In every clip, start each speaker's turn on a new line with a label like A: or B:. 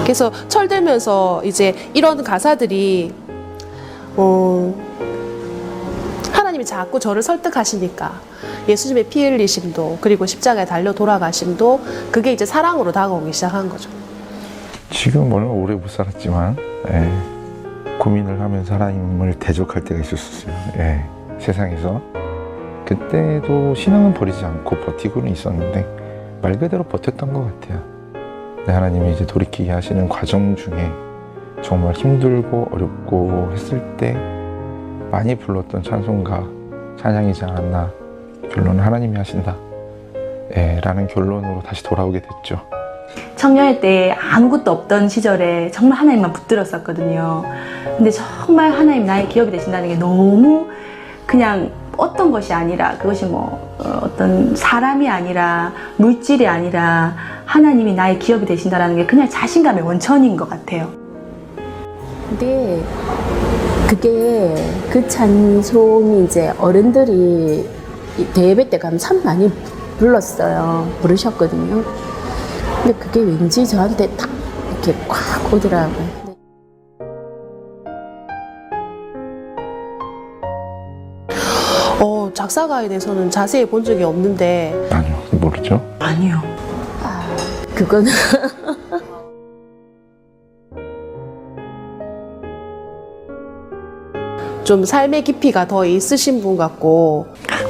A: 그래서 철들면서 이제 이런 가사들이 하나님이 자꾸 저를 설득하시니까 예수님의 피 흘리심도 그리고 십자가에 달려 돌아가심도 그게 이제 사랑으로 다가오기 시작한 거죠.
B: 지금 얼마 오래 못 살았지만 고민을 하면서 하나님을 대적할 때가 있었어요. 세상에서. 그때도 신앙은 버리지 않고 버티고는 있었는데 말 그대로 버텼던 것 같아요. 근데 하나님이 이제 돌이키게 하시는 과정 중에 정말 힘들고 어렵고 했을 때 많이 불렀던 찬송가 찬양이지 않았나. 결론은 하나님이 하신다 라는 결론으로 다시 돌아오게 됐죠.
C: 청년일 때 아무것도 없던 시절에 정말 하나님만 붙들었었거든요. 근데 정말 하나님 나의 기억이 되신다는 게 너무 그냥 어떤 것이 아니라, 그것이 어떤 사람이 아니라 물질이 아니라 하나님이 나의 기업이 되신다는 게 그냥 자신감의 원천인 것 같아요.
D: 근데 그게 그 찬송이 이제 어른들이 대예배 때 가면 참 많이 불렀어요. 부르셨거든요. 근데 그게 왠지 저한테 딱 이렇게 꽉 오더라고요.
A: 작사가에 대해서는 자세히 본 적이 없는데.
B: 아니요, 모르죠.
C: 아니요.
D: 그거는
A: 좀 삶의 깊이가 더 있으신 분 같고.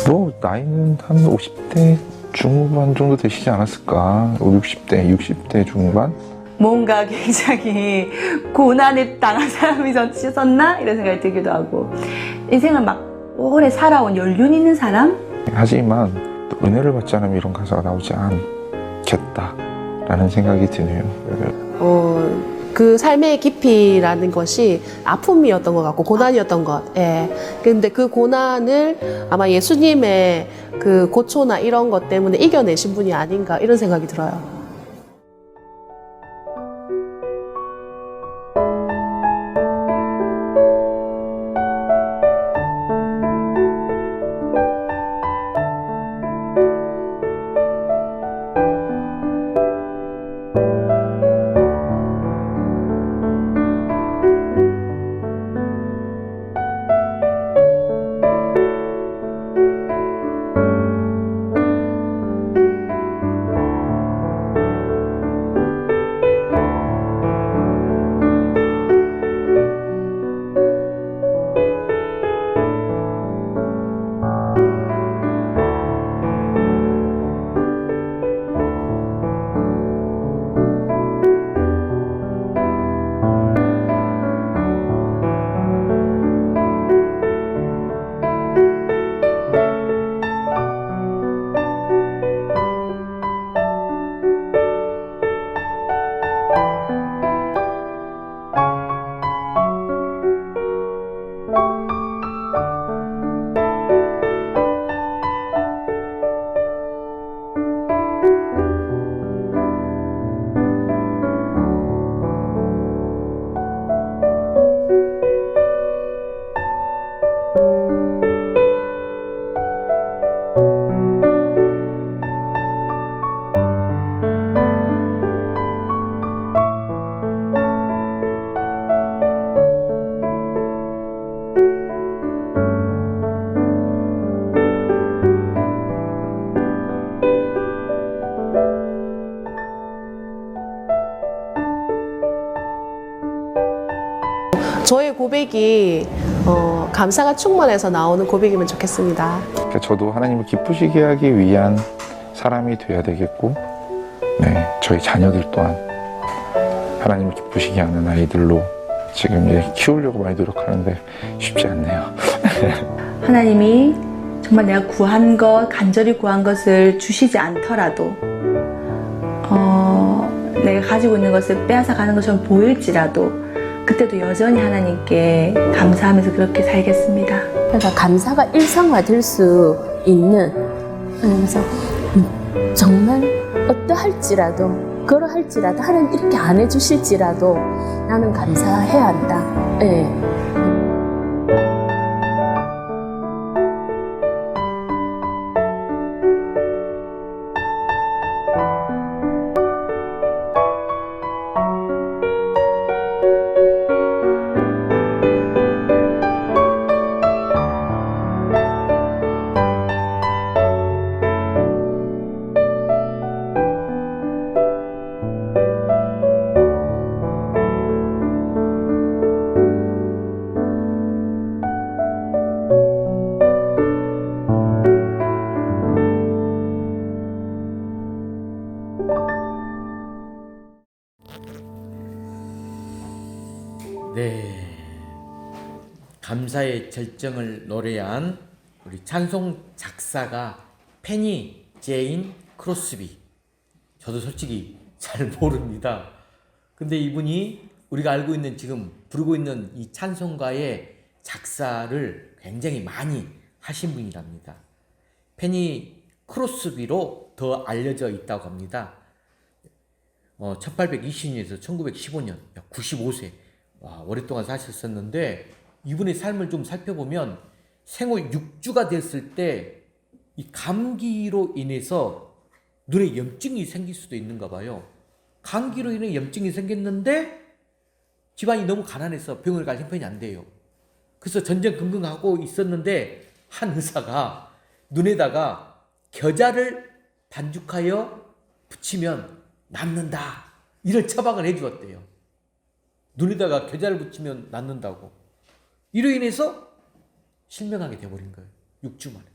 B: 뭐 나이는 한 50대 중후반 정도 되시지 않았을까. 60대, 60대 중반?
C: 뭔가 굉장히 고난을 당한 사람이셨나? 이런 생각이 들기도 하고, 인생을 막 오래 살아온 연륜 있는 사람?
B: 하지만 또 은혜를 받지 않으면 이런 가사가 나오지 않겠다라는 생각이 드네요.
A: 그 삶의 깊이라는 것이 아픔이었던 것 같고 고난이었던 것. 근데 그 고난을 아마 예수님의 그 고초나 이런 것 때문에 이겨내신 분이 아닌가 이런 생각이 들어요. 저의 고백이 감사가 충만해서 나오는 고백이면 좋겠습니다.
B: 그러니까 저도 하나님을 기쁘시게 하기 위한 사람이 돼야 되겠고, 저희 자녀들 또한 하나님을 기쁘시게 하는 아이들로 지금 키우려고 많이 노력하는데 쉽지 않네요.
C: 하나님이 정말 내가 구한 것, 간절히 구한 것을 주시지 않더라도, 내가 가지고 있는 것을 빼앗아 가는 것처럼 보일지라도 그때도 여전히 하나님께 감사하면서 그렇게 살겠습니다.
D: 그러니까 감사가 일상화될 수 있는, 그래서 정말 어떠할지라도 그러할지라도 하나님 이렇게 안 해주실지라도 나는 감사해야 한다.
E: 감사의 절정을 노래한 우리 찬송 작사가 페니 제인 크로스비. 저도 솔직히 잘 모릅니다. 근데 이분이 우리가 알고 있는 지금 부르고 있는 이 찬송가의 작사를 굉장히 많이 하신 분이랍니다. 페니 크로스비로 더 알려져 있다고 합니다. 1820년에서 1915년, 약 95세. 와, 오랫동안 사셨었는데 이분의 삶을 좀 살펴보면 생후 6주가 됐을 때 이 감기로 인해서 눈에 염증이 생길 수도 있는가 봐요. 감기로 인해 염증이 생겼는데 집안이 너무 가난해서 병원을 갈 형편이 안 돼요. 그래서 전전긍긍하고 있었는데 한 의사가 눈에다가 겨자를 반죽하여 붙이면 낫는다, 이런 처방을 해주었대요. 눈에다가 겨자를 붙이면 낫는다고. 이로 인해서 실명하게 돼버린 거예요. 6주 만에.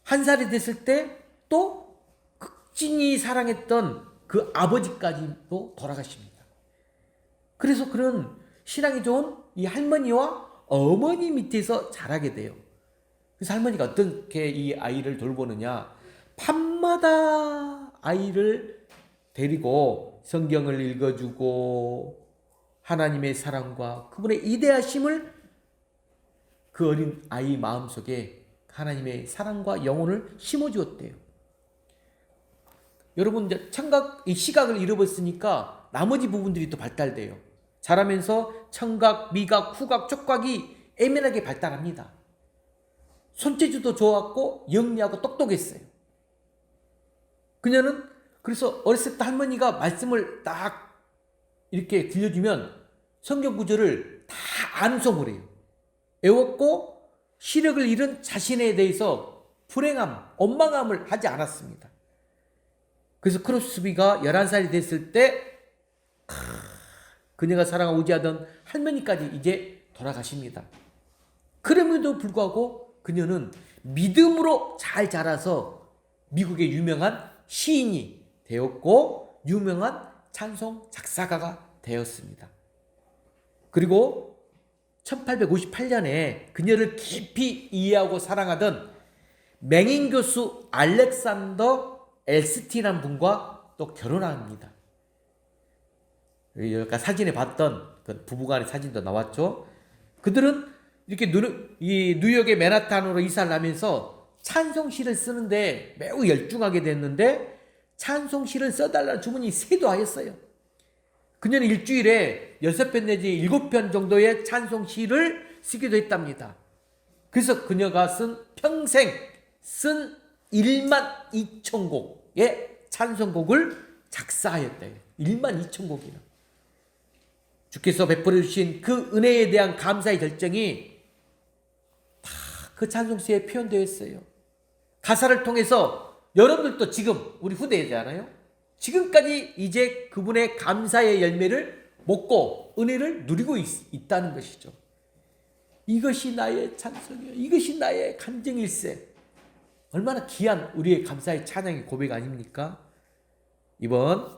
E: 1살이 됐을 때 또 극진히 사랑했던 그 아버지까지도 돌아가십니다. 그래서 그런 신앙이 좋은 이 할머니와 어머니 밑에서 자라게 돼요. 그래서 할머니가 어떻게 이 아이를 돌보느냐, 밤마다 아이를 데리고 성경을 읽어주고 하나님의 사랑과 그분의 이대하심을 그 어린 아이 마음속에 하나님의 사랑과 영혼을 심어주었대요. 여러분, 이제 청각, 이 시각을 잃어버렸으니까 나머지 부분들이 또 발달돼요. 자라면서 청각, 미각, 후각, 촉각이 애매하게 발달합니다. 손재주도 좋았고 영리하고 똑똑했어요. 그녀는 그래서 어렸을 때 할머니가 말씀을 딱 이렇게 들려주면 성경 구절을 다 암송을 해요. 외웠고 시력을 잃은 자신에 대해서 불행함, 원망함을 하지 않았습니다. 그래서 크로스비가 11살이 됐을 때 그녀가 사랑하고 의지하던 할머니까지 이제 돌아가십니다. 그럼에도 불구하고 그녀는 믿음으로 잘 자라서 미국의 유명한 시인이 되었고 유명한 찬송 작사가가 되었습니다. 그리고 1858년에 그녀를 깊이 이해하고 사랑하던 맹인 교수 알렉산더 엘스티라는 분과 또 결혼합니다. 여기가 사진에 봤던 그 부부간의 사진도 나왔죠. 그들은 이렇게 이 뉴욕의 맨하탄으로 이사를 하면서 찬송시를 쓰는데 매우 열중하게 됐는데 찬송시를 써달라는 주문이 쇄도하였어요. 그녀는 일주일에 6편 내지 7편 정도의 찬송시를 쓰기도 했답니다. 그래서 그녀가 평생 쓴 1만 2천 곡의 찬송곡을 작사하였대요. 1만 2천 곡이나. 주께서 베풀어 주신 그 은혜에 대한 감사의 결정이 다 그 찬송시에 표현되어 있어요. 가사를 통해서 여러분들도 지금 우리 후대잖아요. 지금까지 이제 그분의 감사의 열매를 먹고 은혜를 누리고 있다는 것이죠. 이것이 나의 찬송이요, 이것이 나의 간증일세. 얼마나 귀한 우리의 감사의 찬양의 고백 아닙니까? 이번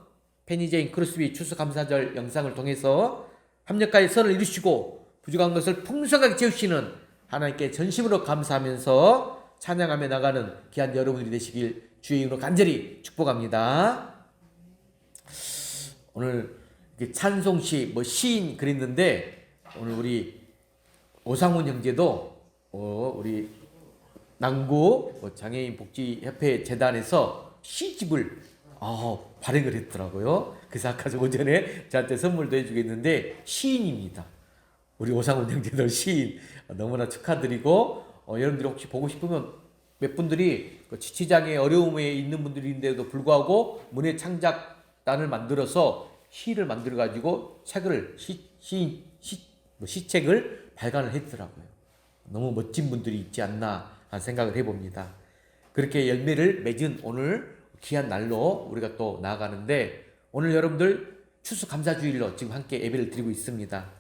E: 페니 제인 크로스비 추수감사절 영상을 통해서 합력가의 선을 이루시고 부족한 것을 풍성하게 채우시는 하나님께 전심으로 감사하면서 찬양하며 나가는 귀한 여러분들이 되시길 주의 이름으로 간절히 축복합니다. 오늘 찬송시 시인 그랬는데 오늘 우리 오상훈 형제도 우리 남구 장애인 복지협회 재단에서 시집을 발행을 했더라고요. 그래서 아까 오전에 저한테 선물도 해주겠는데 시인입니다. 우리 오상훈 형제도 시인 너무나 축하드리고 여러분들이 혹시 보고 싶으면 몇 분들이 지치장애 어려움에 있는 분들인데도 불구하고 문예 창작단을 만들어서 시를 만들어 가지고 책을 시책을 발간을 했더라고요. 너무 멋진 분들이 있지 않나 하는 생각을 해봅니다. 그렇게 열매를 맺은 오늘 귀한 날로 우리가 또 나아가는데 오늘 여러분들 추수감사주일로 지금 함께 예배를 드리고 있습니다.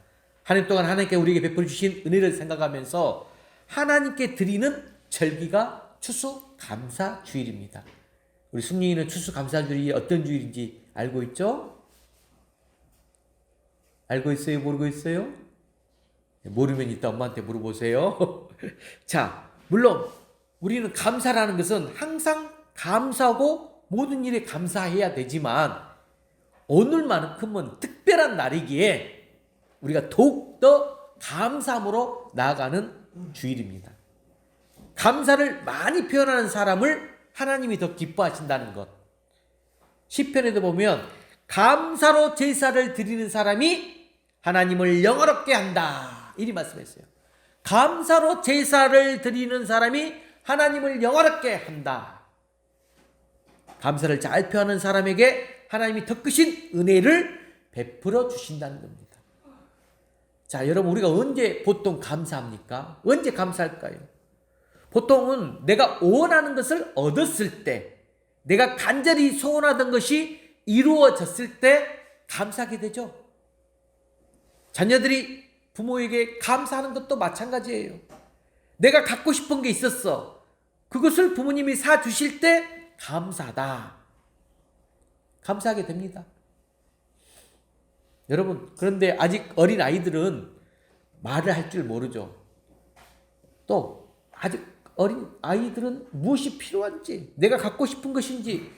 E: 한 해 동안 하나님께 우리에게 베풀어 주신 은혜를 생각하면서 하나님께 드리는 절기가 추수감사주일입니다. 우리 순리인은 추수감사주일이 어떤 주일인지 알고 있죠? 알고 있어요? 모르고 있어요? 모르면 이따 엄마한테 물어보세요. 자, 물론 우리는 감사라는 것은 항상 감사하고 모든 일에 감사해야 되지만 오늘만큼은 특별한 날이기에 우리가 더욱더 감사함으로 나아가는 주일입니다. 감사를 많이 표현하는 사람을 하나님이 더 기뻐하신다는 것. 시편에도 보면 감사로 제사를 드리는 사람이 하나님을 영화롭게 한다, 이리 말씀했어요. 감사로 제사를 드리는 사람이 하나님을 영화롭게 한다. 감사를 잘 표하는 사람에게 하나님이 더 크신 은혜를 베풀어 주신다는 겁니다. 자, 여러분, 우리가 언제 보통 감사합니까? 언제 감사할까요? 보통은 내가 원하는 것을 얻었을 때, 내가 간절히 소원하던 것이 이루어졌을 때 감사하게 되죠. 자녀들이 부모에게 감사하는 것도 마찬가지예요. 내가 갖고 싶은 게 있었어. 그것을 부모님이 사주실 때 감사하다. 감사하게 됩니다. 여러분, 그런데 아직 어린 아이들은 말을 할 줄 모르죠. 또 아직 어린 아이들은 무엇이 필요한지, 내가 갖고 싶은 것인지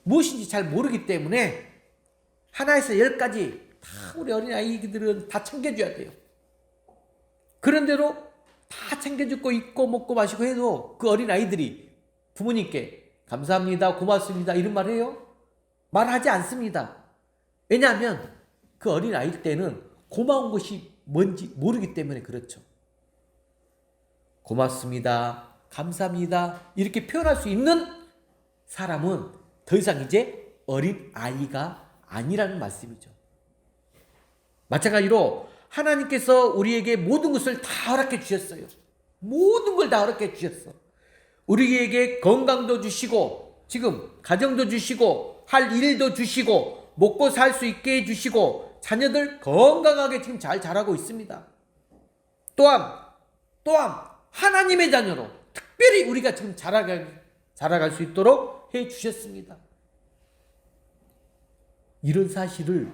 E: 무엇인지 잘 모르기 때문에 하나에서 10까지 다 우리 어린 아이들은 다 챙겨줘야 돼요. 그런대로 다 챙겨주고 입고 먹고 마시고 해도 그 어린 아이들이 부모님께 감사합니다, 고맙습니다 이런 말 해요? 말하지 않습니다. 왜냐하면 그 어린 아이 때는 고마운 것이 뭔지 모르기 때문에 그렇죠. 고맙습니다, 감사합니다 이렇게 표현할 수 있는 사람은 더 이상 이제 어린 아이가 아니라는 말씀이죠. 마찬가지로 하나님께서 우리에게 모든 것을 다 허락해 주셨어요. 모든 걸 다 허락해 주셨어. 우리에게 건강도 주시고 지금 가정도 주시고 할 일도 주시고 먹고 살 수 있게 해주시고 자녀들 건강하게 지금 잘 자라고 있습니다. 또한 하나님의 자녀로 특별히 우리가 지금 자라갈 수 있도록 해주셨습니다. 이런 사실을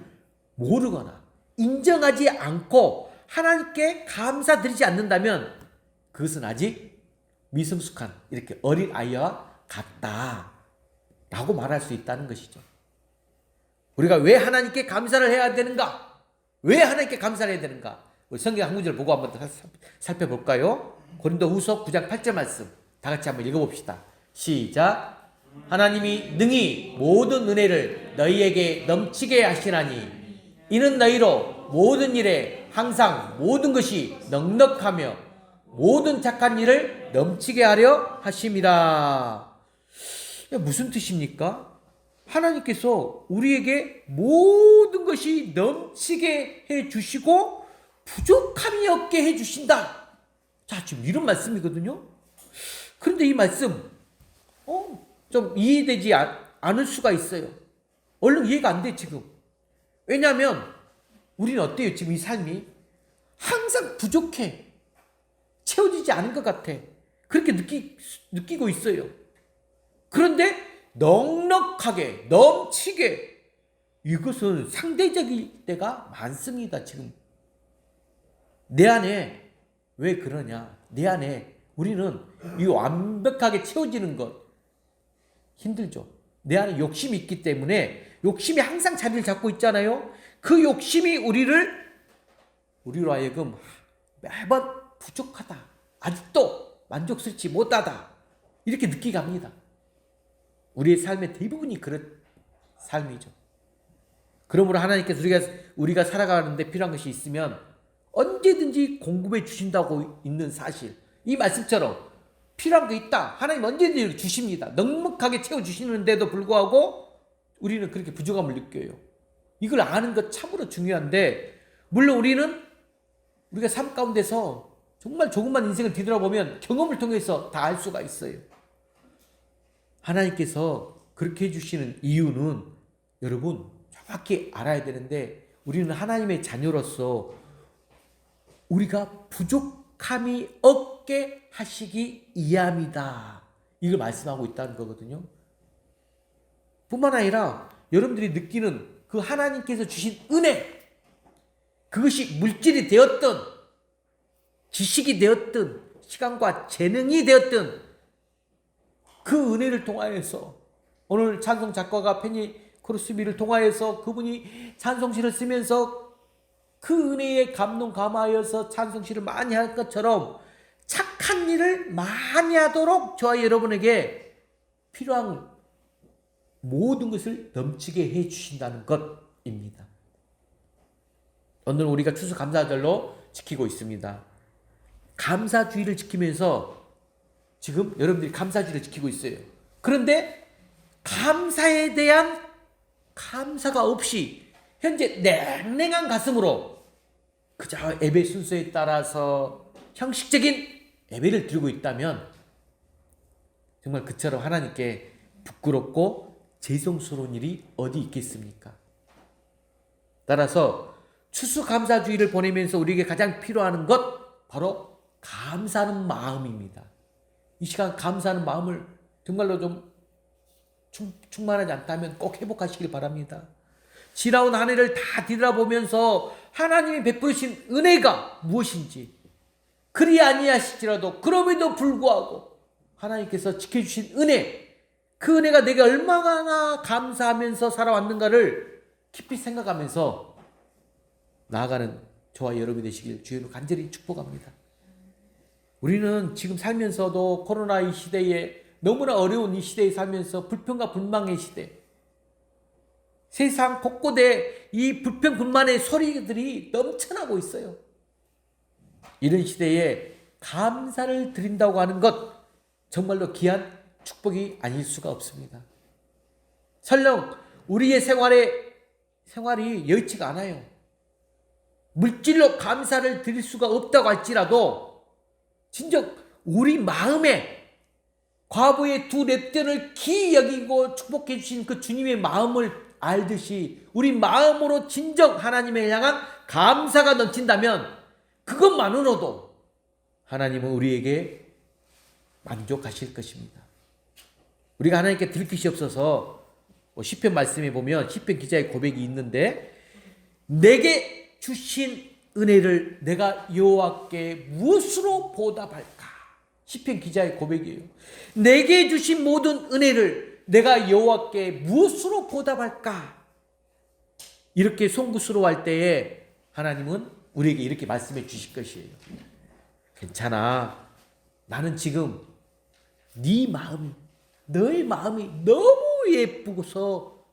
E: 모르거나 인정하지 않고 하나님께 감사드리지 않는다면 그것은 아직 미성숙한 이렇게 어린 아이와 같다라고 말할 수 있다는 것이죠. 우리가 왜 하나님께 감사를 해야 되는가? 왜 하나님께 감사를 해야 되는가? 우리 성경 한 구절 보고 한번 살펴볼까요? 고린도후서 9장 8절 말씀 다 같이 한번 읽어봅시다. 시작. 하나님이 능히 모든 은혜를 너희에게 넘치게 하시나니 이는 너희로 모든 일에 항상 모든 것이 넉넉하며 모든 착한 일을 넘치게 하려 하심이라. 무슨 뜻입니까? 하나님께서 우리에게 모든 것이 넘치게 해주시고 부족함이 없게 해주신다. 자, 지금 이런 말씀이거든요. 그런데 이 말씀 좀 이해되지 않을 수가 있어요. 얼른 이해가 안 돼 지금. 왜냐하면 우리는 어때요? 지금 이 삶이 항상 부족해. 채워지지 않은 것 같아. 그렇게 느끼고 있어요. 그런데 넉넉하게 넘치게 이것은 상대적일 때가 많습니다. 지금 내 안에 왜 그러냐? 내 안에 우리는 이 완벽하게 채워지는 것 힘들죠. 내 안에 욕심이 있기 때문에 욕심이 항상 자리를 잡고 있잖아요. 그 욕심이 우리로 하여금 매번 부족하다, 아직도 만족스럽지 못하다 이렇게 느끼게 합니다. 우리의 삶의 대부분이 그런 삶이죠. 그러므로 하나님께서 우리가 살아가는데 필요한 것이 있으면 언제든지 공급해 주신다고 있는 사실, 이 말씀처럼 필요한 게 있다, 하나님 언제든지 주십니다. 넉넉하게 채워주시는데도 불구하고 우리는 그렇게 부족함을 느껴요. 이걸 아는 것 참으로 중요한데, 물론 우리가 삶 가운데서 정말 조금만 인생을 뒤돌아보면 경험을 통해서 다 알 수가 있어요. 하나님께서 그렇게 해주시는 이유는 여러분 정확히 알아야 되는데, 우리는 하나님의 자녀로서 우리가 부족함이 없게 하시기 이함이다, 이걸 말씀하고 있다는 거거든요. 뿐만 아니라 여러분들이 느끼는 그 하나님께서 주신 은혜, 그것이 물질이 되었던 지식이 되었든 시간과 재능이 되었든 그 은혜를 통하여서 오늘 찬송 작가가 페니 크로스비를 통하여서 그분이 찬송시를 쓰면서 그 은혜에 감동 감하여서 찬송시를 많이 할 것처럼 착한 일을 많이 하도록 저와 여러분에게 필요한 모든 것을 넘치게 해 주신다는 것입니다. 오늘 우리가 추수감사절로 지키고 있습니다. 감사주의를 지키면서 지금 여러분들이 감사주의를 지키고 있어요. 그런데 감사에 대한 감사가 없이 현재 냉랭한 가슴으로 그저 예배 순서에 따라서 형식적인 예배를 드리고 있다면 정말 그처럼 하나님께 부끄럽고 죄송스러운 일이 어디 있겠습니까? 따라서 추수감사주의를 보내면서 우리에게 가장 필요한 것 바로 감사하는 마음입니다. 이 시간 감사하는 마음을 정말로 좀 충만하지 않다면 꼭 회복하시길 바랍니다. 지나온 한 해를 다 뒤돌아보면서 하나님이 베푸신 은혜가 무엇인지 그리 아니하실지라도 그럼에도 불구하고 하나님께서 지켜주신 은혜, 그 은혜가 내게 얼마나 감사하면서 살아왔는가를 깊이 생각하면서 나아가는 저와 여러분이 되시길 주여로 간절히 축복합니다. 우리는 지금 살면서도 코로나 이 시대에 너무나 어려운 이 시대에 살면서 불평과 불만의 시대, 세상 곳곳에 이 불평 불만의 소리들이 넘쳐나고 있어요. 이런 시대에 감사를 드린다고 하는 것 정말로 귀한 축복이 아닐 수가 없습니다. 설령 우리의 생활이 여의치가 않아요. 물질로 감사를 드릴 수가 없다고 할지라도 진정 우리 마음에 과부의 두 랩전을 기이 여기고 축복해 주신 그 주님의 마음을 알듯이 우리 마음으로 진정 하나님을 향한 감사가 넘친다면 그것만으로도 하나님은 우리에게 만족하실 것입니다. 우리가 하나님께 드릴 것이 없어서 시편 말씀에 보면 시편 기자의 고백이 있는데 내게 주신 은혜를 내가 여호와께 무엇으로 보답할까? 시편 기자의 고백이에요. 내게 주신 모든 은혜를 내가 여호와께 무엇으로 보답할까? 이렇게 송구스러워할 때에 하나님은 우리에게 이렇게 말씀해 주실 것이에요. 괜찮아. 나는 지금 너의 마음이 너무 예쁘고서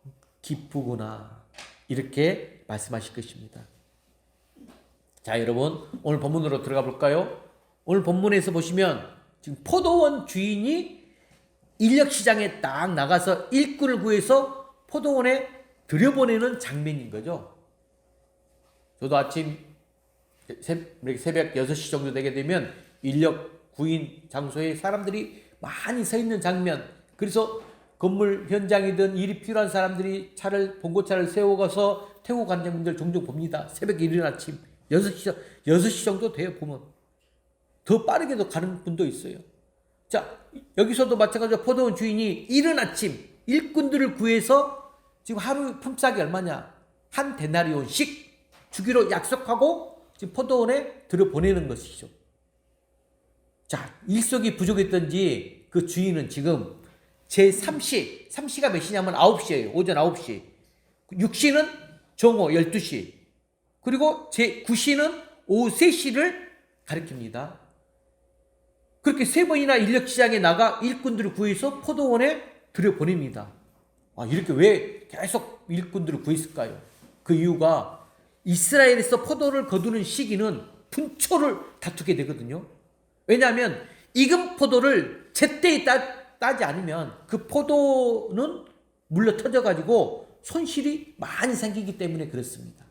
E: 기쁘구나. 이렇게 말씀하실 것입니다. 자, 여러분 오늘 본문으로 들어가 볼까요? 오늘 본문에서 보시면 지금 포도원 주인이 인력시장에 딱 나가서 일꾼을 구해서 포도원에 들여보내는 장면인 거죠. 저도 아침 새벽 6시 정도 되게 되면 인력 구인 장소에 사람들이 많이 서 있는 장면, 그래서 건물 현장이든 일이 필요한 사람들이 봉고차를 세워가서 태우고 가는 장면들 종종 봅니다. 새벽 이른 아침 6시 정도 돼요. 보면 더 빠르게도 가는 분도 있어요. 자, 여기서도 마찬가지로 포도원 주인이 이른 아침 일꾼들을 구해서 지금 하루 품삯이 얼마냐? 한 데나리온씩 주기로 약속하고 지금 포도원에 들여보내는 것이죠. 자, 일석이 부족했던지 그 주인은 지금 제3시가 몇 시냐면 9시예요. 오전 9시. 6시는 정오 12시. 그리고 제9시는 오후 3시를 가리킵니다. 그렇게 3번이나 인력시장에 나가 일꾼들을 구해서 포도원에 들여보냅니다. 이렇게 왜 계속 일꾼들을 구했을까요? 그 이유가 이스라엘에서 포도를 거두는 시기는 분초를 다투게 되거든요. 왜냐하면 익은 포도를 제때에 따지 않으면 그 포도는 물러 터져가지고 손실이 많이 생기기 때문에 그렇습니다.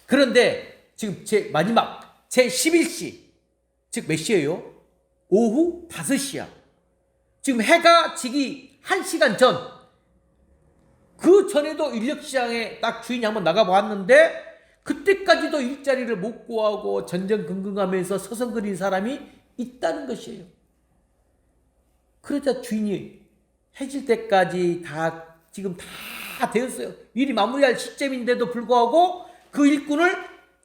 E: 그런데 지금 마지막 제11시, 즉 몇 시예요? 오후 5시야. 지금 해가 지기 1시간 전, 그 전에도 인력시장에 딱 주인이 한번 나가보았는데 그때까지도 일자리를 못 구하고 전전긍긍하면서 서성거리는 사람이 있다는 것이에요. 그러자 주인이 해질 때까지 지금 다 되었어요. 일이 마무리할 시점인데도 불구하고 그 일꾼을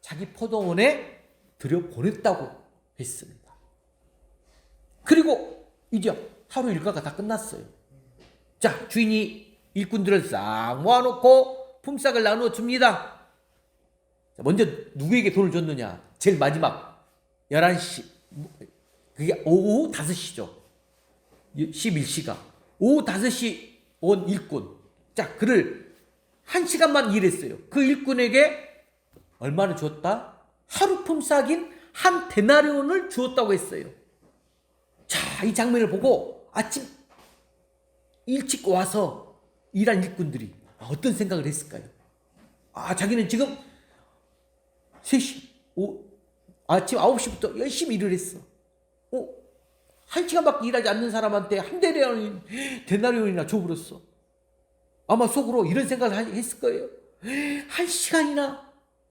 E: 자기 포도원에 들여보냈다고 했습니다. 그리고 이제 하루 일과가 다 끝났어요. 자, 주인이 일꾼들을 싹 모아놓고 품삯을 나누어 줍니다. 먼저 누구에게 돈을 줬느냐? 제일 마지막 11시, 그게 오후 5시죠. 11시가 오후 5시 온 일꾼. 자, 그를 1시간만 일했어요. 그 일꾼에게 얼마를 줬다? 하루 품삯인 한 데나리온을 주었다고 했어요. 자, 이 장면을 보고 아침 일찍 와서 일한 일꾼들이 어떤 생각을 했을까요? 자기는 지금 3시, 아침 9시부터 열심히 일을 했어. 1시간밖에 일하지 않는 사람한테 한 데나리온이나 줘버렸어. 아마 속으로 이런 생각을 했을 거예요. 1시간이나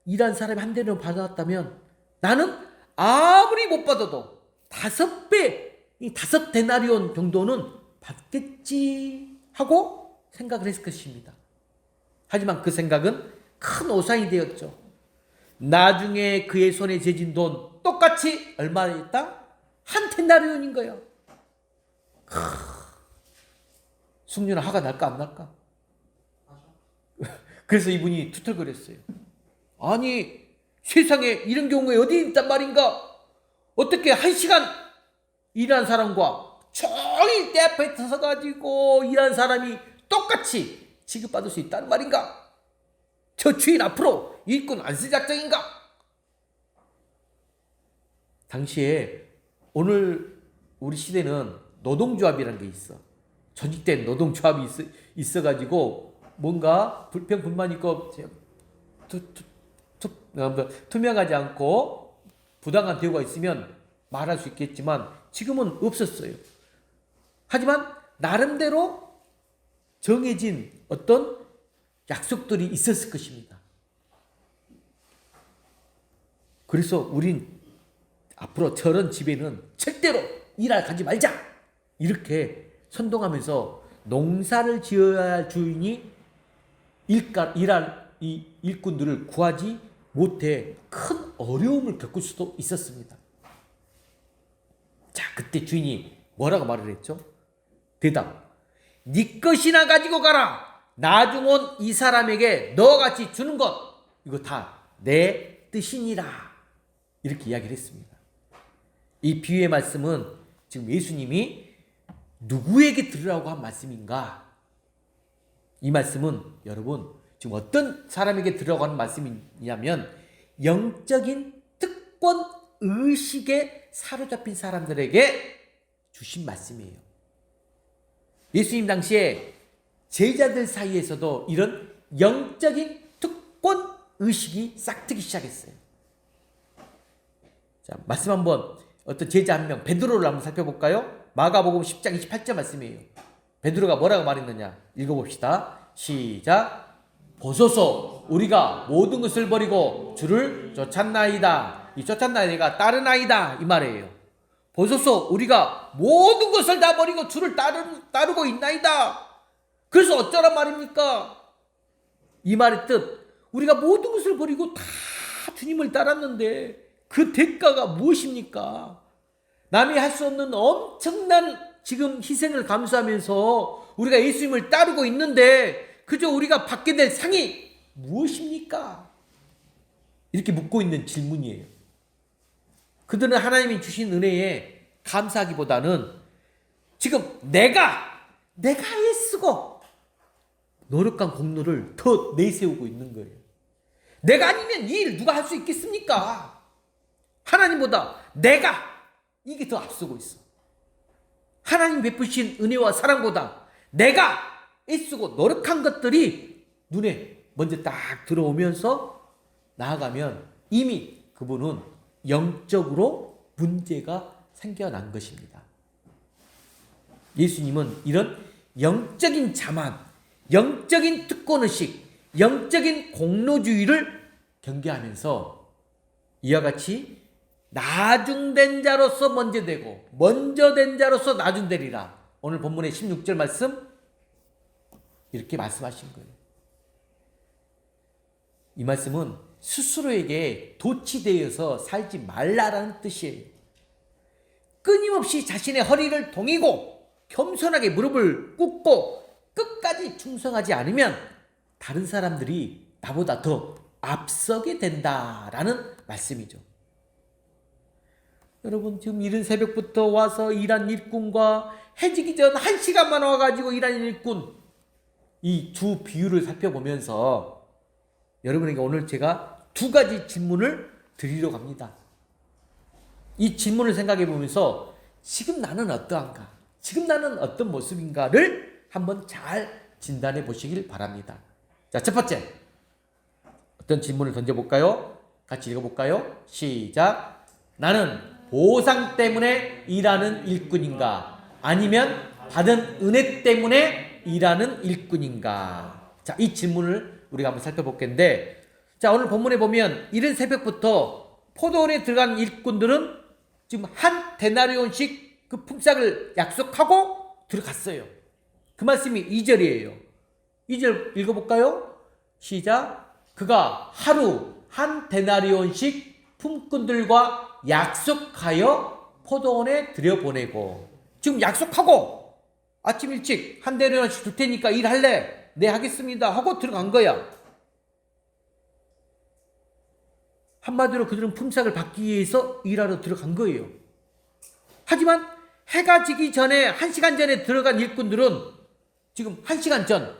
E: 일한 사람이 한 데나리온 받아왔다면 나는 아무리 못 받아도 5배, 이 5데나리온 정도는 받겠지 하고 생각을 했을 것입니다. 하지만 그 생각은 큰 오산이 되었죠. 나중에 그의 손에 재진 돈 똑같이 얼마였다? 한 데나리온인 거예요. 숙녀는 화가 날까 안 날까? 그래서 이분이 투덜거렸어요. 아니, 세상에 이런 경우에 어디 있단 말인가? 어떻게 1시간 일한 사람과 종일 때 앞에 서가지고 일한 사람이 똑같이 지급받을 수 있다는 말인가? 저 주인 앞으로 일꾼 안 쓸 작정인가? 당시에 오늘 우리 시대는 노동조합이라는 게 있어. 조직된 노동조합이 있어가지고 뭔가 불평 불만 있고 투명하지 않고 부당한 대우가 있으면 말할 수 있겠지만 지금은 없었어요. 하지만 나름대로 정해진 어떤 약속들이 있었을 것입니다. 그래서 우린 앞으로 저런 집에는 절대로 일할 가지 말자 이렇게 선동하면서 농사를 지어야 할 주인이 일할 이 일꾼들을 구하지 못해 큰 어려움을 겪을 수도 있었습니다. 자, 그때 주인이 뭐라고 말을 했죠? 대답. 네 것이나 가지고 가라. 나중 온 이 사람에게 너같이 주는 것 이거 다 내 뜻이니라. 이렇게 이야기를 했습니다. 이 비유의 말씀은 지금 예수님이 누구에게 들으라고 한 말씀인가? 이 말씀은 여러분 지금 어떤 사람에게 들으라고 하는 말씀이냐면 영적인 특권 의식에 사로잡힌 사람들에게 주신 말씀이에요. 예수님 당시에 제자들 사이에서도 이런 영적인 특권 의식이 싹트기 시작했어요. 자, 말씀 한번 어떤 제자 한 명 베드로를 한번 살펴볼까요? 마가복음 10장 28절 말씀이에요. 베드로가 뭐라고 말했느냐? 읽어봅시다. 시작. 보소서 우리가 모든 것을 버리고 주를 쫓았나이다. 이 쫓았나이다가 따르나이다 이 말이에요. 보소서 우리가 모든 것을 다 버리고 주를 따르고 있나이다. 그래서 어쩌란 말입니까? 이 말의 뜻 우리가 모든 것을 버리고 다 주님을 따랐는데 그 대가가 무엇입니까? 남이 할 수 없는 엄청난 지금 희생을 감수하면서 우리가 예수님을 따르고 있는데 그저 우리가 받게 될 상이 무엇입니까? 이렇게 묻고 있는 질문이에요. 그들은 하나님이 주신 은혜에 감사하기보다는 지금 내가 애쓰고 노력한 공로를 더 내세우고 있는 거예요. 내가 아니면 이 일 누가 할 수 있겠습니까? 하나님보다 내가 이게 더 앞서고 있어. 하나님 베푸신 은혜와 사랑보다 내가 애쓰고 노력한 것들이 눈에 먼저 딱 들어오면서 나아가면 이미 그분은 영적으로 문제가 생겨난 것입니다. 예수님은 이런 영적인 자만, 영적인 특권의식, 영적인 공로주의를 경계하면서 이와 같이 나중된 자로서 먼저 되고 먼저 된 자로서 나중되리라. 오늘 본문의 16절 말씀 이렇게 말씀하신 거예요. 이 말씀은 스스로에게 도취되어서 살지 말라라는 뜻이에요. 끊임없이 자신의 허리를 동이고 겸손하게 무릎을 꿇고 끝까지 충성하지 않으면 다른 사람들이 나보다 더 앞서게 된다라는 말씀이죠. 여러분, 지금 이른 새벽부터 와서 일한 일꾼과 해지기 전 1시간만 와가지고 일하는 일꾼, 이 두 비유를 살펴보면서 여러분에게 오늘 제가 2가지 질문을 드리러 갑니다. 이 질문을 생각해 보면서 지금 나는 어떠한가? 지금 나는 어떤 모습인가를 한번 잘 진단해 보시길 바랍니다. 자, 첫 번째. 어떤 질문을 던져볼까요? 같이 읽어볼까요? 시작. 나는 보상 때문에 일하는 일꾼인가? 아니면 받은 은혜 때문에 일하는 일꾼인가? 자, 이 질문을 우리가 한번 살펴볼겠는데, 자, 오늘 본문에 보면 이른 새벽부터 포도원에 들어간 일꾼들은 지금 한 데나리온씩 그 품삯을 약속하고 들어갔어요. 그 말씀이 2절이에요. 2절 읽어볼까요? 시작. 그가 하루 한 데나리온씩 품꾼들과 약속하여 포도원에 들여보내고, 지금 약속하고 아침 일찍 한 데나리온씩 줄 테니까 일할래? 네, 하겠습니다 하고 들어간 거야. 한마디로 그들은 품삯을 받기 위해서 일하러 들어간 거예요. 하지만 해가 지기 전에 1시간 전에 들어간 일꾼들은 지금 1시간 전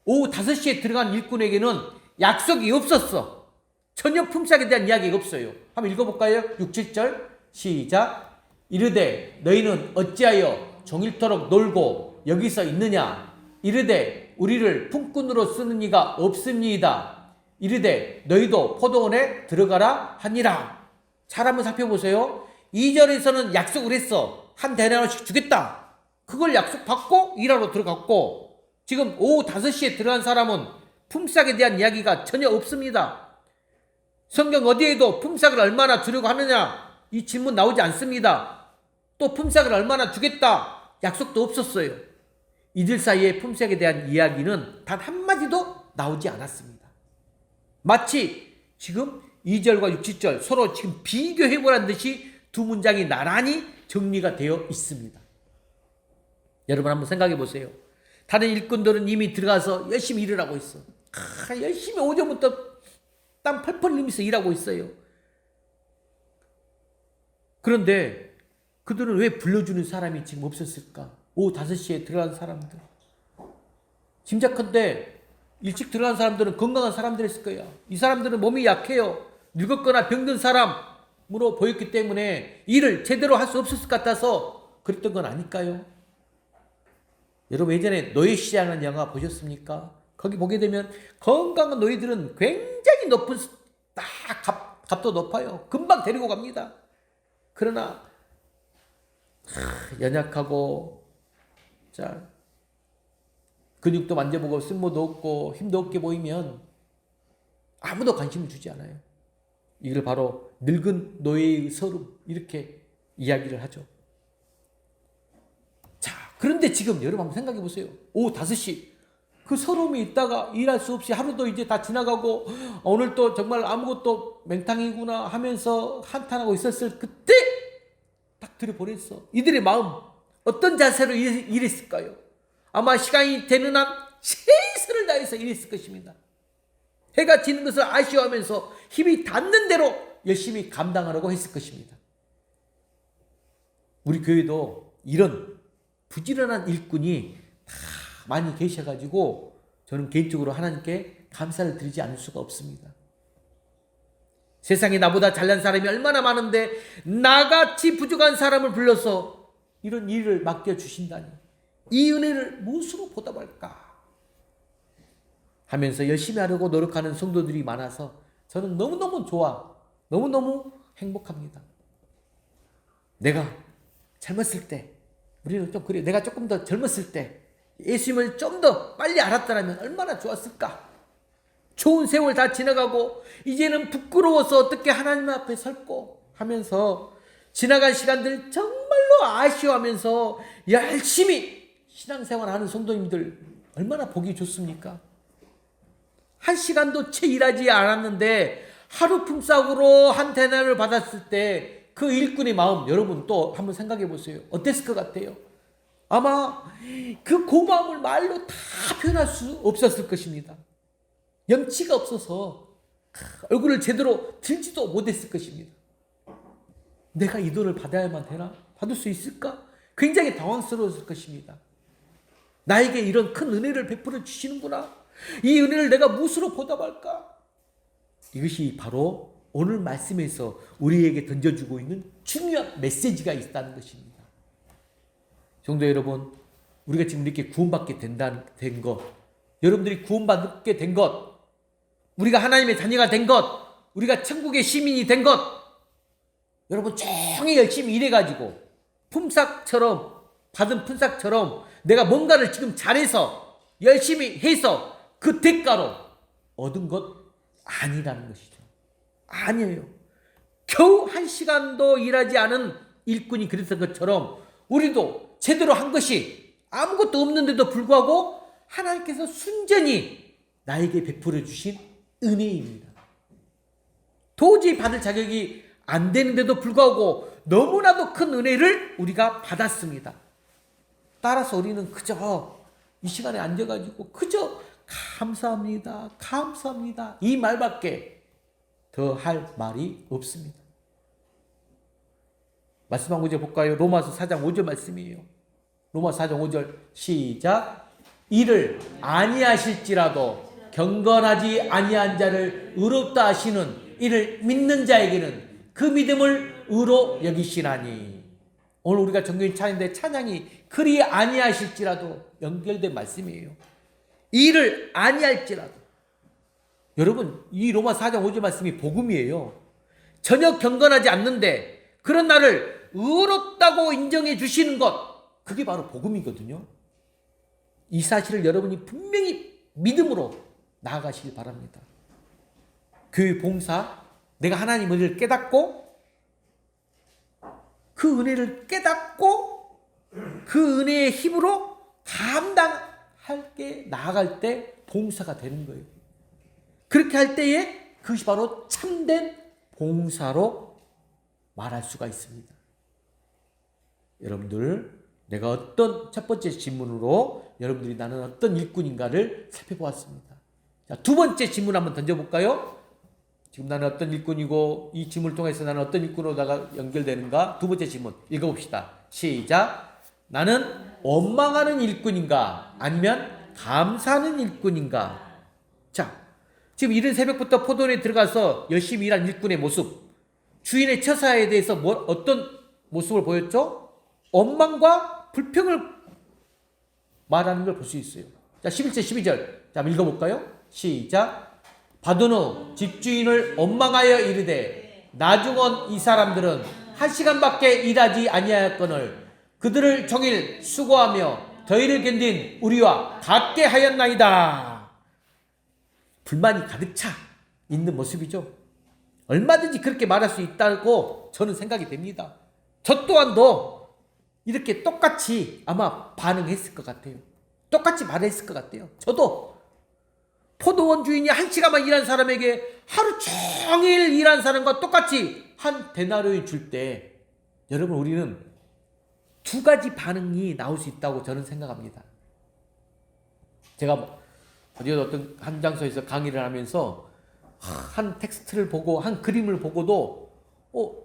E: 오후 5시에 들어간 일꾼에게는 약속이 없었어. 전혀 품삯에 대한 이야기가 없어요. 한번 읽어볼까요? 6, 7절 시작. 이르되 너희는 어찌하여 종일토록 놀고 여기서 있느냐? 이르되 우리를 품꾼으로 쓰는 이가 없습니다. 이르되 너희도 포도원에 들어가라 하니라. 잘 한번 살펴보세요. 2절에서는 약속을 했어. 한 데나리온씩 주겠다. 그걸 약속받고 일하러 들어갔고, 지금 오후 5시에 들어간 사람은 품삯에 대한 이야기가 전혀 없습니다. 성경 어디에도 품삯을 얼마나 주려고 하느냐 이 질문 나오지 않습니다. 또 품삯을 얼마나 주겠다 약속도 없었어요. 이들 사이에 품삯에 대한 이야기는 단 한마디도 나오지 않았습니다. 마치 지금 2절과 6, 7절 서로 지금 비교해보란 듯이 두 문장이 나란히 정리가 되어 있습니다. 여러분 한번 생각해 보세요. 다른 일꾼들은 이미 들어가서 열심히 일을 하고 있어. 열심히 오전부터 땀 펄펄 흘리면서 일하고 있어요. 그런데 그들은 왜 불러주는 사람이 지금 없었을까? 오후 5시에 들어간 사람들. 짐작컨대 일찍 들어간 사람들은 건강한 사람들이었을 거야. 이 사람들은 몸이 약해요. 늙었거나 병든 사람으로 보였기 때문에 일을 제대로 할 수 없었을 것 같아서 그랬던 건 아닐까요? 여러분 예전에 노예시장이라는 영화 보셨습니까? 거기 보게 되면 건강한 노예들은 굉장히 높은 값도 높아요. 금방 데리고 갑니다. 그러나 연약하고 자 근육도 만져보고 쓸모도 없고 힘도 없게 보이면 아무도 관심을 주지 않아요. 이걸 바로 늙은 노예의 서름 이렇게 이야기를 하죠. 자, 그런데 지금 여러분 한번 생각해 보세요. 오후 5시 그 서름이 있다가 일할 수 없이 하루도 이제 다 지나가고 오늘 또 정말 아무것도 맹탕이구나 하면서 한탄하고 있었을 그때 딱 들여보냈어. 이들의 마음 어떤 자세로 일했을까요? 아마 시간이 되는 한 최선을 다해서 일했을 것입니다. 해가 지는 것을 아쉬워하면서 힘이 닿는 대로 열심히 감당하려고 했을 것입니다. 우리 교회도 이런 부지런한 일꾼이 다 많이 계셔가지고 저는 개인적으로 하나님께 감사를 드리지 않을 수가 없습니다. 세상에 나보다 잘난 사람이 얼마나 많은데 나같이 부족한 사람을 불러서 이런 일을 맡겨주신다니 이 은혜를 무엇으로 보답할까 하면서 열심히 하려고 노력하는 성도들이 많아서 저는 너무너무 좋아, 너무너무 행복합니다. 내가 젊었을 때, 우리는 좀 그래요. 내가 조금 더 젊었을 때 예수님을 좀 더 빨리 알았더라면 얼마나 좋았을까. 좋은 세월 다 지나가고 이제는 부끄러워서 어떻게 하나님 앞에 설고 하면서 지나간 시간들 정말로 아쉬워하면서 열심히 신앙생활하는 성도님들 얼마나 보기 좋습니까? 한 시간도 채 일하지 않았는데 하루 품삯으로 한 데나리를 받았을 때 그 일꾼의 마음 여러분 또 한번 생각해 보세요. 어땠을 것 같아요? 아마 그 고마움을 말로 다 표현할 수 없었을 것입니다. 염치가 없어서 얼굴을 제대로 들지도 못했을 것입니다. 내가 이 돈을 받아야만 되나? 받을 수 있을까? 굉장히 당황스러웠을 것입니다. 나에게 이런 큰 은혜를 베풀어 주시는구나. 이 은혜를 내가 무엇으로 보답할까? 이것이 바로 오늘 말씀에서 우리에게 던져주고 있는 중요한 메시지가 있다는 것입니다. 성도 여러분, 우리가 지금 이렇게 구원받게 된 것, 여러분들이 구원받게 된 것, 우리가 하나님의 자녀가 된 것, 우리가 천국의 시민이 된 것, 여러분 종일 열심히 일해가지고 받은 품삯처럼 내가 뭔가를 지금 잘해서 열심히 해서 그 대가로 얻은 것 아니라는 것이죠. 아니에요. 겨우 한 시간도 일하지 않은 일꾼이 그랬던 것처럼 우리도 제대로 한 것이 아무것도 없는데도 불구하고 하나님께서 순전히 나에게 베풀어 주신 은혜입니다. 도저히 받을 자격이 안 되는데도 불구하고 너무나도 큰 은혜를 우리가 받았습니다. 따라서 우리는 그저 이 시간에 앉아가지고 그저 감사합니다. 감사합니다. 이 말밖에 더 할 말이 없습니다. 말씀 한 구절 볼까요? 로마서 4장 5절 말씀이에요. 로마서 4장 5절 시작. 이를 아니하실지라도 경건하지 아니한 자를 의롭다 하시는 이를 믿는 자에게는 그 믿음을 의로 여기시나니. 오늘 우리가 정규인 찬양인데 찬양이 그리 아니하실지라도 연결된 말씀이에요. 이를 아니할지라도. 여러분 이 로마 4장 5절 말씀이 복음이에요. 전혀 경건하지 않는데 그런 나를 의롭다고 인정해 주시는 것, 그게 바로 복음이거든요. 이 사실을 여러분이 분명히 믿음으로 나아가시길 바랍니다. 교회 봉사, 내가 하나님 은혜를 깨닫고 그 은혜를 깨닫고 그 은혜의 힘으로 감당할게 나아갈 때 봉사가 되는 거예요. 그렇게 할 때에 그것이 바로 참된 봉사로 말할 수가 있습니다. 여러분들, 내가 어떤 첫 번째 질문으로 여러분들이 나는 어떤 일꾼인가를 살펴보았습니다. 자, 두 번째 질문 한번 던져볼까요? 지금 나는 어떤 일꾼이고 이 질문을 통해서 나는 어떤 일꾼으로다가 연결되는가? 두 번째 질문 읽어봅시다. 시작. 나는 원망하는 일꾼인가? 아니면 감사하는 일꾼인가? 자, 지금 이른 새벽부터 포도원에 들어가서 열심히 일한 일꾼의 모습, 주인의 처사에 대해서 어떤 모습을 보였죠? 원망과 불평을 말하는 걸 볼 수 있어요. 자, 11절 12절 자, 읽어볼까요? 시작. 받은 후 집주인을 원망하여 이르되 나중은 이 사람들은 한 시간밖에 일하지 아니하였거늘 그들을 종일 수고하며 더위를 견딘 우리와 같게 하였나이다. 불만이 가득 차 있는 모습이죠. 얼마든지 그렇게 말할 수 있다고 저는 생각이 됩니다. 저 또한도 이렇게 똑같이 아마 반응했을 것 같아요. 똑같이 말했을 것 같아요. 저도 포도원 주인이 한 시간만 일한 사람에게 하루 종일 일한 사람과 똑같이 한 데나리온 줄 때 여러분 우리는 두 가지 반응이 나올 수 있다고 저는 생각합니다. 제가 어떤 한 장소에서 강의를 하면서 한 텍스트를 보고 한 그림을 보고도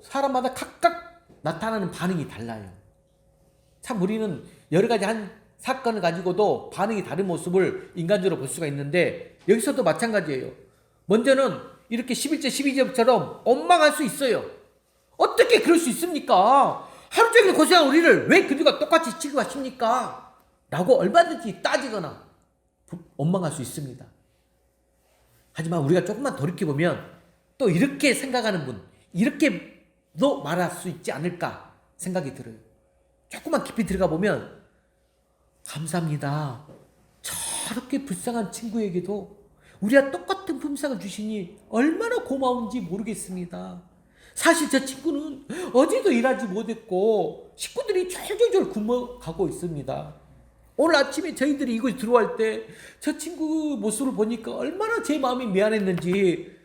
E: 사람마다 각각 나타나는 반응이 달라요. 참 우리는 여러 가지 한 사건을 가지고도 반응이 다른 모습을 인간적으로 볼 수가 있는데 여기서도 마찬가지예요. 먼저는 이렇게 11절 12절처럼 원망할 수 있어요. 어떻게 그럴 수 있습니까? 하루 종일 고생한 우리를 왜 그들과 똑같이 취급하십니까? 라고 얼마든지 따지거나 원망할 수 있습니다. 하지만 우리가 조금만 돌이켜보면 또 이렇게 생각하는 분, 이렇게도 말할 수 있지 않을까 생각이 들어요. 조금만 깊이 들어가 보면 감사합니다. 저렇게 불쌍한 친구에게도 우리와 똑같은 품삯을 주시니 얼마나 고마운지 모르겠습니다. 사실 저 친구는 어제도 일하지 못했고 식구들이 졸졸졸 굶어가고 있습니다. 오늘 아침에 저희들이 이곳에 들어갈 때 저 친구 모습을 보니까 얼마나 제 마음이 미안했는지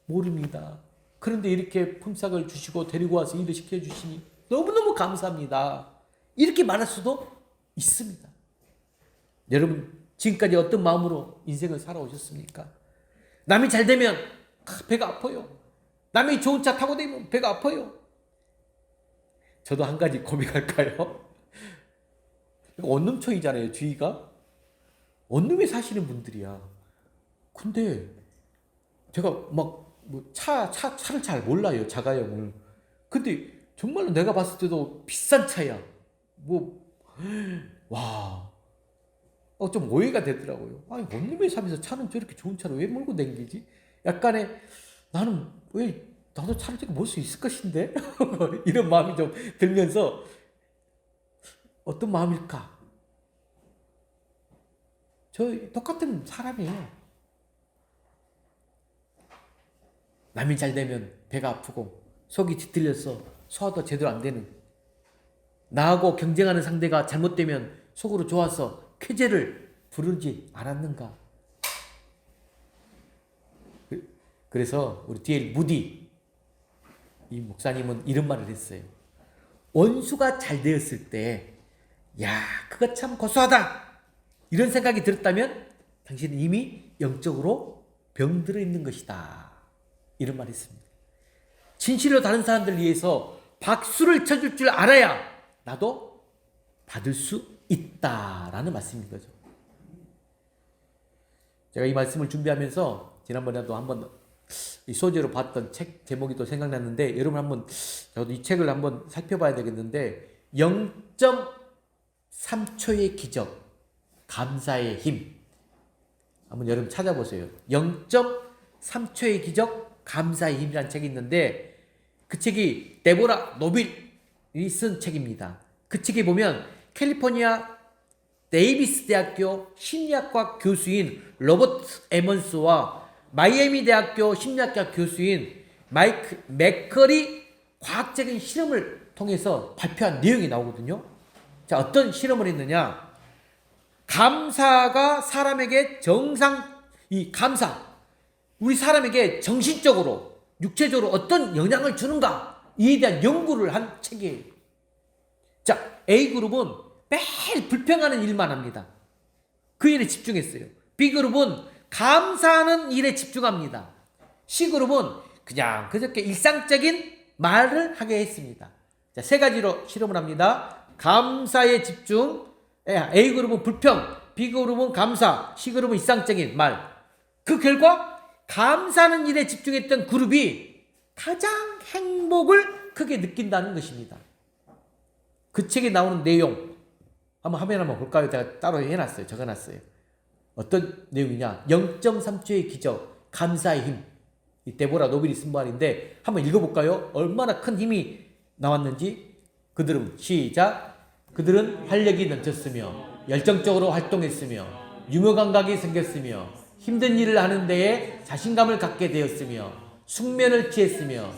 E: 모릅니다. 그런데 이렇게 품삯을 주시고 데리고 와서 일을 시켜주시니 너무너무 감사합니다. 이렇게 말할 수도 있습니다. 여러분, 지금까지 어떤 마음으로 인생을 살아오셨습니까? 남이 잘 되면 배가 아파요. 남이 좋은 차 타고 다니면 배가 아파요. 저도 한 가지 고백할까요? 원룸촌이잖아요, 주위가. 원룸에 사시는 분들이야. 근데 제가 차를 잘 몰라요, 자가용을. 근데 정말로 내가 봤을 때도 비싼 차야. 좀 오해가 되더라고요. 아니, 원룸에 살면서 차는 저렇게 좋은 차를 왜 몰고 다니지? 약간의, 나도 차를 저렇게 몰 수 있을 것인데? 이런 마음이 좀 들면서, 어떤 마음일까? 저 똑같은 사람이에요. 남이 잘 되면 배가 아프고 속이 뒤틀려서 소화도 제대로 안 되는, 나하고 경쟁하는 상대가 잘못되면 속으로 좋아서 쾌재를 부르지 않았는가. 그래서 우리 D.L. 무디 이 목사님은 이런 말을 했어요. 원수가 잘 되었을 때, 야, 그거 참 고소하다, 이런 생각이 들었다면 당신은 이미 영적으로 병들어 있는 것이다, 이런 말이 있습니다. 진실로 다른 사람들 위해서 박수를 쳐줄 줄 알아야 나도 받을 수 있다라는 말씀인 거죠. 제가 이 말씀을 준비하면서 지난번에도 한번 이 소재로 봤던 책 제목이 또 생각났는데, 여러분 한번, 저도 이 책을 한번 살펴봐야 되겠는데, 0.3초의 기적, 감사의 힘. 한번 여러분 찾아보세요. 0.3초의 기적, 감사의 힘이라는 책이 있는데, 그 책이 데보라 노빌이 쓴 책입니다. 그 책에 보면 캘리포니아 데이비스 대학교 심리학과 교수인 로버트 에먼스와 마이애미 대학교 심리학과 교수인 마이크 맥커리 과학적인 실험을 통해서 발표한 내용이 나오거든요. 자, 어떤 실험을 했느냐? 감사가 사람에게 우리 사람에게 정신적으로, 육체적으로 어떤 영향을 주는가, 이에 대한 연구를 한 책이에요. 자, A그룹은 매일 불평하는 일만 합니다. 그 일에 집중했어요. B그룹은 감사하는 일에 집중합니다. C그룹은 그냥 그저께 일상적인 말을 하게 했습니다. 자, 세 가지로 실험을 합니다. 감사에 집중, A그룹은 불평, B그룹은 감사, C그룹은 일상적인 말. 그 결과 감사하는 일에 집중했던 그룹이 가장 행복을 크게 느낀다는 것입니다. 그 책에 나오는 내용 한번 화면 한번 볼까요? 제가 따로 해놨어요. 적어놨어요. 어떤 내용이냐? 0.3초의 기적, 감사의 힘. 이 데보라 노빌이 쓴 말인데 한번 읽어볼까요? 얼마나 큰 힘이 나왔는지. 그들은 활력이 넘쳤으며 열정적으로 활동했으며 유머 감각이 생겼으며 힘든 일을 하는 데에 자신감을 갖게 되었으며 숙면을 취했으며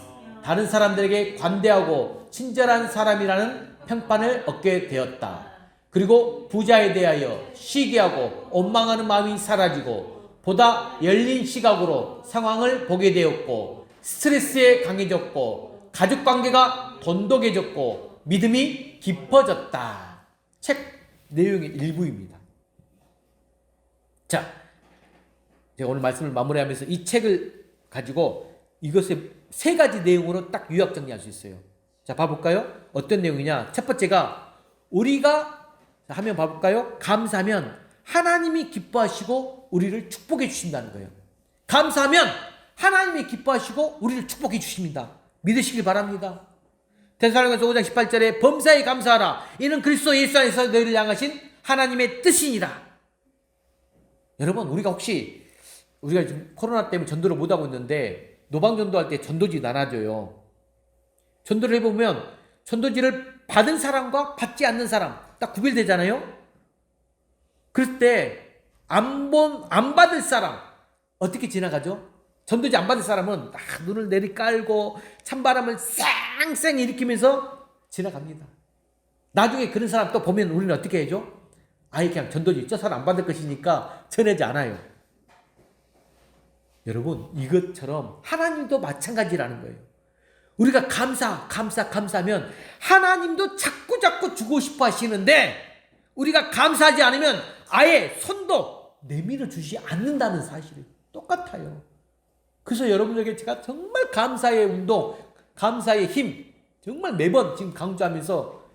E: 다른 사람들에게 관대하고 친절한 사람이라는 평판을 얻게 되었다. 그리고 부자에 대하여 시기하고 원망하는 마음이 사라지고 보다 열린 시각으로 상황을 보게 되었고 스트레스에 강해졌고 가족관계가 돈독해졌고 믿음이 깊어졌다. 책 내용의 일부입니다. 자, 제가 오늘 말씀을 마무리하면서 이 책을 가지고 이것의 세 가지 내용으로 딱 요약 정리할 수 있어요. 자, 봐볼까요? 어떤 내용이냐? 첫 번째가 우리가 하면 봐볼까요? 감사하면 하나님이 기뻐하시고 우리를 축복해 주신다는 거예요. 감사하면 하나님이 기뻐하시고 우리를 축복해 주십니다. 믿으시길 바랍니다. 데살로니가서 5장 18절에 범사에 감사하라. 이는 그리스도 예수 안에서 너희를 향하신 하나님의 뜻이니라. 여러분, 우리가 지금 코로나 때문에 전도를 못하고 있는데 노방 전도할 때 전도지 나눠줘요. 전도를 해보면 전도지를 받은 사람과 받지 않는 사람 딱 구별되잖아요. 그럴 때 안 받을 사람 어떻게 지나가죠? 전도지 안 받을 사람은 눈을 내리깔고 찬바람을 쌩쌩 일으키면서 지나갑니다. 나중에 그런 사람 또 보면 우리는 어떻게 해죠? 아예 그냥 전도지 저 사람 안 받을 것이니까 전하지 않아요. 여러분 이것처럼 하나님도 마찬가지라는 거예요. 우리가 감사하면 하나님도 자꾸 주고 싶어 하시는데 우리가 감사하지 않으면 아예 손도 내밀어 주지 않는다는 사실이 똑같아요. 그래서 여러분에게 제가 정말 감사의 운동, 감사의 힘 정말 매번 지금 강조하면서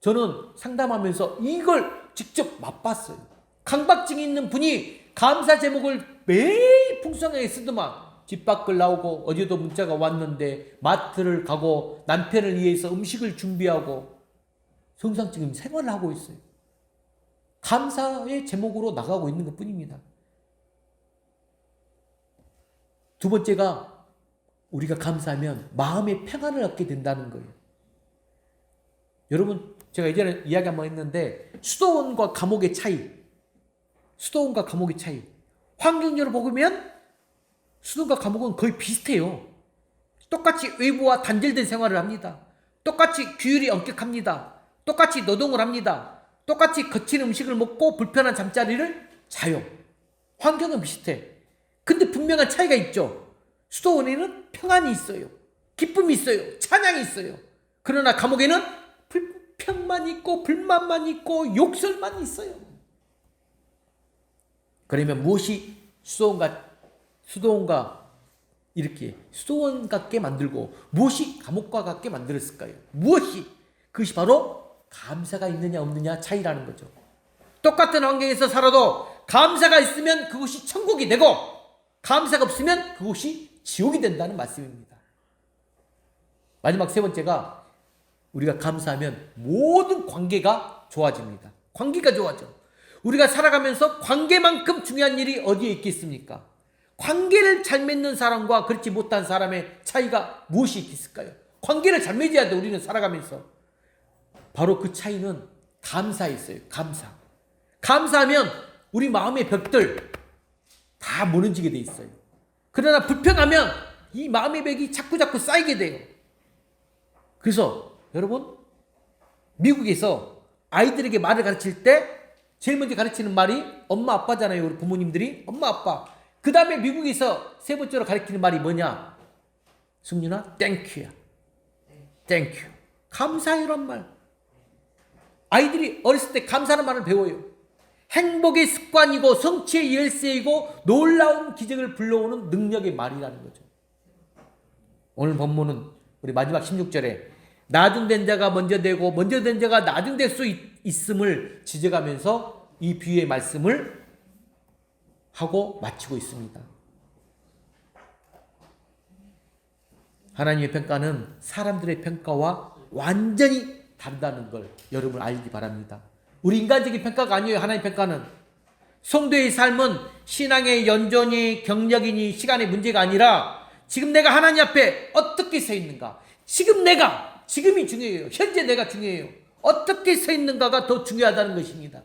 E: 저는 상담하면서 이걸 직접 맛봤어요. 강박증이 있는 분이 감사 제목을 매일 풍성하게 쓰더만 집 밖을 나오고 어제도 문자가 왔는데 마트를 가고 남편을 위해서 음식을 준비하고 정상적인 생활을 하고 있어요. 감사의 제목으로 나가고 있는 것 뿐입니다. 두 번째가 우리가 감사하면 마음의 평안을 얻게 된다는 거예요. 여러분 제가 예전에 이야기 한번 했는데 수도원과 감옥의 차이, 환경적으로 보면 수도원과 감옥은 거의 비슷해요. 똑같이 외부와 단절된 생활을 합니다. 똑같이 규율이 엄격합니다. 똑같이 노동을 합니다. 똑같이 거친 음식을 먹고 불편한 잠자리를 자요. 환경은 비슷해. 근데 분명한 차이가 있죠. 수도원에는 평안이 있어요. 기쁨이 있어요. 찬양이 있어요. 그러나 감옥에는 불평만 있고 불만만 있고 욕설만 있어요. 그러면 무엇이 수도원과 이렇게 수도원 같게 만들고 무엇이 감옥과 같게 만들었을까요? 무엇이? 그것이 바로 감사가 있느냐 없느냐 차이라는 거죠. 똑같은 환경에서 살아도 감사가 있으면 그것이 천국이 되고 감사가 없으면 그것이 지옥이 된다는 말씀입니다. 마지막 세 번째가 우리가 감사하면 모든 관계가 좋아집니다. 관계가 좋아져. 우리가 살아가면서 관계만큼 중요한 일이 어디에 있겠습니까? 관계를 잘 맺는 사람과 그렇지 못한 사람의 차이가 무엇이 있을까요? 관계를 잘 맺어야 돼. 우리는 살아가면서. 바로 그 차이는 감사에 있어요. 감사하면 우리 마음의 벽들 다 무너지게 돼 있어요. 그러나 불평하면 이 마음의 벽이 자꾸 쌓이게 돼요. 그래서 여러분 미국에서 아이들에게 말을 가르칠 때 제일 먼저 가르치는 말이 엄마 아빠잖아요. 우리 부모님들이 엄마 아빠. 그 다음에 미국에서 세 번째로 가르치는 말이 뭐냐? 승윤아 땡큐야. 땡큐. 감사해란 말. 아이들이 어렸을 때 감사하는 말을 배워요. 행복의 습관이고 성취의 열쇠이고 놀라운 기적을 불러오는 능력의 말이라는 거죠. 오늘 본문은 우리 마지막 16절에 나중된 자가 먼저 되고 먼저 된 자가 나중될 수 있음을 지적하면서 이 비유의 말씀을 하고 마치고 있습니다. 하나님의 평가는 사람들의 평가와 완전히 다르다는 걸 여러분 알기 바랍니다. 우리 인간적인 평가가 아니에요. 하나님의 평가는. 성도의 삶은 신앙의 연전이 경력이니 시간의 문제가 아니라 지금 내가 하나님 앞에 어떻게 서 있는가. 지금이 중요해요. 현재 내가 중요해요. 어떻게 서 있는가가 더 중요하다는 것입니다.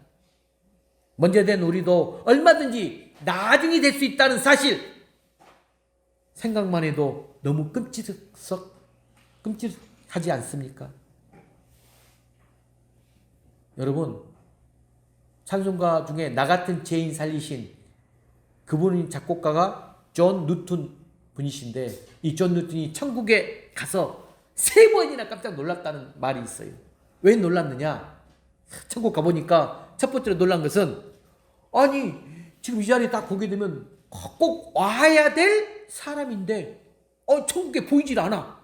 E: 먼저 된 우리도 얼마든지 나중이 될 수 있다는 사실 생각만 해도 너무 끔찍하지 않습니까? 여러분 찬송가 중에 나 같은 죄인 살리신 그분이 작곡가가 존 누튼 분이신데 이 존 누튼이 천국에 가서 3번이나 깜짝 놀랐다는 말이 있어요. 왜 놀랐느냐? 천국 가보니까 첫 번째로 놀란 것은 아니 지금 이 자리에 딱 보게 되면 꼭 와야 될 사람인데 천국에 보이질 않아.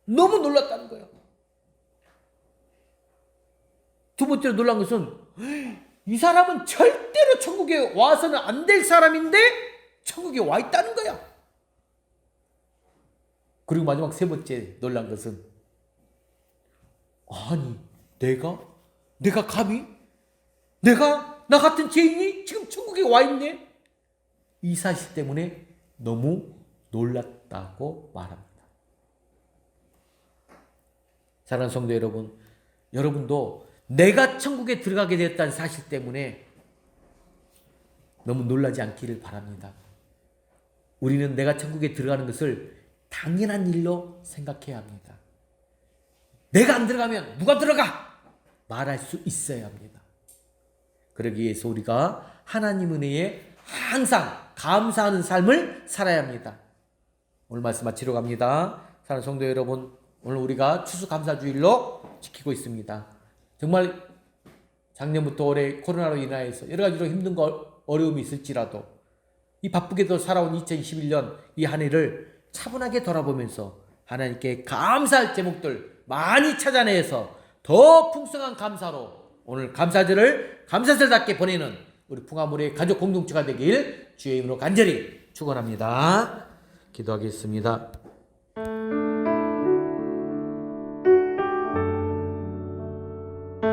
E: 너무 놀랐다는 거야. 두 번째로 놀란 것은 이 사람은 절대로 천국에 와서는 안 될 사람인데 천국에 와 있다는 거야. 그리고 마지막 세 번째 놀란 것은 아니 내가 감히 나 같은 죄인이 지금 천국에 와 있네. 이 사실 때문에 너무 놀랐다고 말합니다. 사랑하는 성도 여러분, 여러분도 내가 천국에 들어가게 되었다는 사실 때문에 너무 놀라지 않기를 바랍니다. 우리는 내가 천국에 들어가는 것을 당연한 일로 생각해야 합니다. 내가 안 들어가면 누가 들어가? 말할 수 있어야 합니다. 그러기 위해서 우리가 하나님 은혜에 항상 감사하는 삶을 살아야 합니다. 오늘 말씀 마치러 갑니다. 사랑하는 성도 여러분, 오늘 우리가 추수감사주일로 지키고 있습니다. 정말 작년부터 올해 코로나로 인하여서 여러 가지로 힘든 어려움이 있을지라도 이 바쁘게도 살아온 2021년 이 한 해를 차분하게 돌아보면서 하나님께 감사할 제목들 많이 찾아내서 더 풍성한 감사로 오늘 감사절을 감사절답게 보내는 우리 풍화물의 가족 공동체가 되길 주의 이름으로 간절히 축원합니다. 기도하겠습니다.